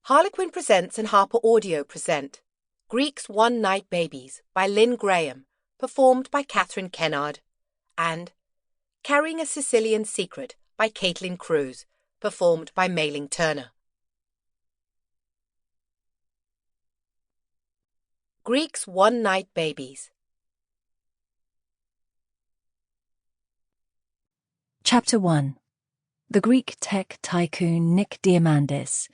Harlequin Presents and HarlequinAudio present Greek's One-Night Babies by Lynn Graham, performed by Catherine Kennard, and Carrying a Sicilian Secret by Caitlin Cruz, performed by Mailing Turner. Greek's One-Night Babies. Chapter 1. The Greek tech tycoon Nick Diamandis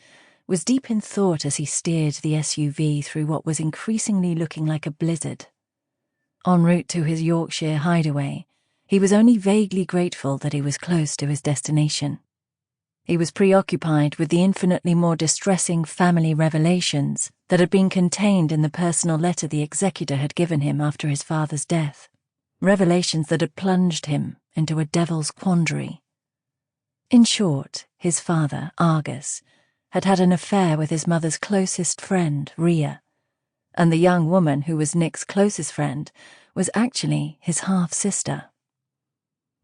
was deep in thought as he steered the SUV through what was increasingly looking like a blizzard. En route to his Yorkshire hideaway, he was only vaguely grateful that he was close to his destination. He was preoccupied with the infinitely more distressing family revelations that had been contained in the personal letter the executor had given him after his father's death. Revelations that had plunged him into a devil's quandary. In short, his father, Argus, had had an affair with his mother's closest friend, Ria, and the young woman who was Nick's closest friend was actually his half-sister.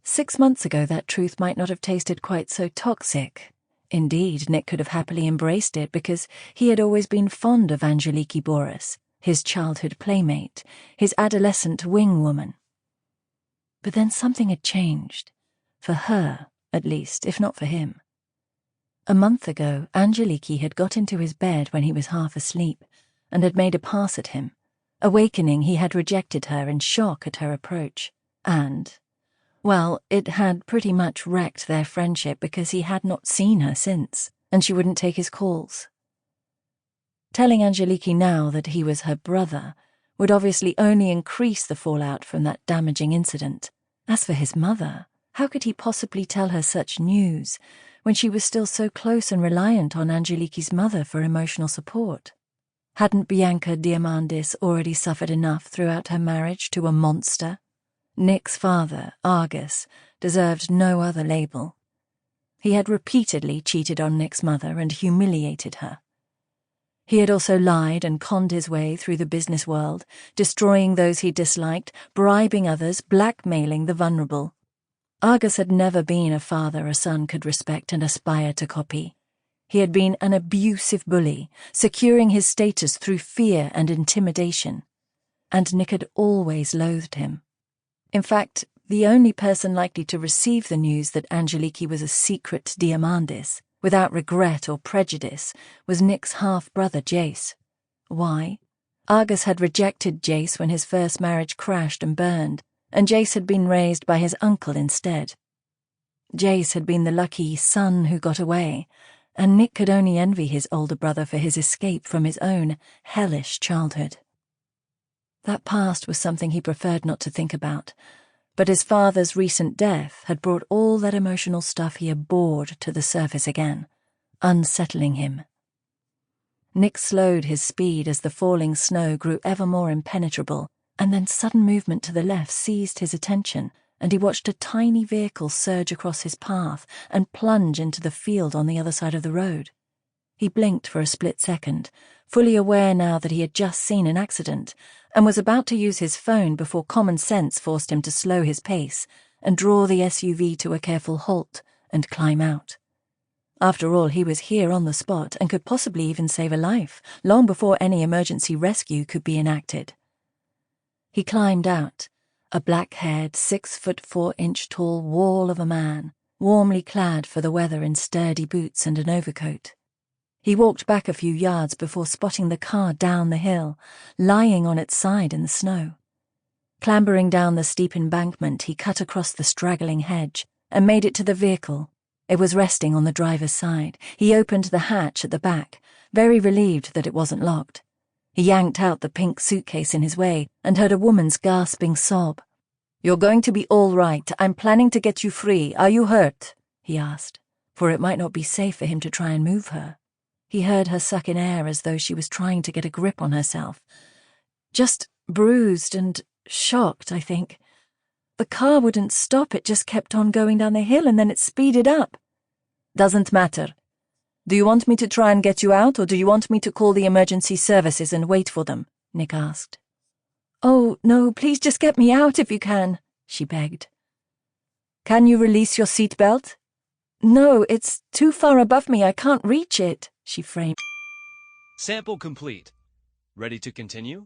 6 months ago that truth might not have tasted quite so toxic. Indeed, Nick could have happily embraced it because he had always been fond of Angeliki Boris, his childhood playmate, his adolescent wing woman. But then something had changed, for her, at least, if not for him. A month ago, Angeliki had got into his bed when he was half asleep and had made a pass at him. Awakening, he had rejected her in shock at her approach, and, well, it had pretty much wrecked their friendship because he had not seen her since, and she wouldn't take his calls. Telling Angeliki now that he was her brother would obviously only increase the fallout from that damaging incident. As for his mother, how could he possibly tell her such news when she was still so close and reliant on Angeliki's mother for emotional support? Hadn't Bianca Diamandis already suffered enough throughout her marriage to a monster? Nick's father, Argus, deserved no other label. He had repeatedly cheated on Nick's mother and humiliated her. He had also lied and conned his way through the business world, destroying those he disliked, bribing others, blackmailing the vulnerable. Argus had never been a father a son could respect and aspire to copy. He had been an abusive bully, securing his status through fear and intimidation. And Nick had always loathed him. In fact, the only person likely to receive the news that Angeliki was a secret Diamandis, without regret or prejudice, was Nick's half-brother Jace. Why? Argus had rejected Jace when his first marriage crashed and burned, and Jace had been raised by his uncle instead. Jace had been the lucky son who got away, and Nick could only envy his older brother for his escape from his own hellish childhood. That past was something he preferred not to think about, but his father's recent death had brought all that emotional stuff he abhorred to the surface again, unsettling him. Nick slowed his speed as the falling snow grew ever more impenetrable, and then sudden movement to the left seized his attention, and he watched a tiny vehicle surge across his path and plunge into the field on the other side of the road. He blinked for a split second, fully aware now that he had just seen an accident, and was about to use his phone before common sense forced him to slow his pace and draw the SUV to a careful halt and climb out. After all, he was here on the spot and could possibly even save a life, long before any emergency rescue could be enacted. He climbed out, a black-haired, 6'4" wall of a man, warmly clad for the weather in sturdy boots and an overcoat. He walked back a few yards before spotting the car down the hill, lying on its side in the snow. Clambering down the steep embankment, he cut across the straggling hedge and made it to the vehicle. It was resting on the driver's side. He opened the hatch at the back, very relieved that it wasn't locked. He yanked out the pink suitcase in his way and heard a woman's gasping sob. "You're going to be all right. I'm planning to get you free. Are you hurt?" he asked, for it might not be safe for him to try and move her. He heard her suck in air as though she was trying to get a grip on herself. "Just bruised and shocked, I think. The car wouldn't stop. It just kept on going down the hill and then it speeded up." "Doesn't matter. Do you want me to try and get you out, or do you want me to call the emergency services and wait for them?" Nick asked. "Oh, no, please just get me out if you can," she begged. "Can you release your seatbelt?" "No, it's too far above me. I can't reach it," she framed. Sample complete. Ready to continue?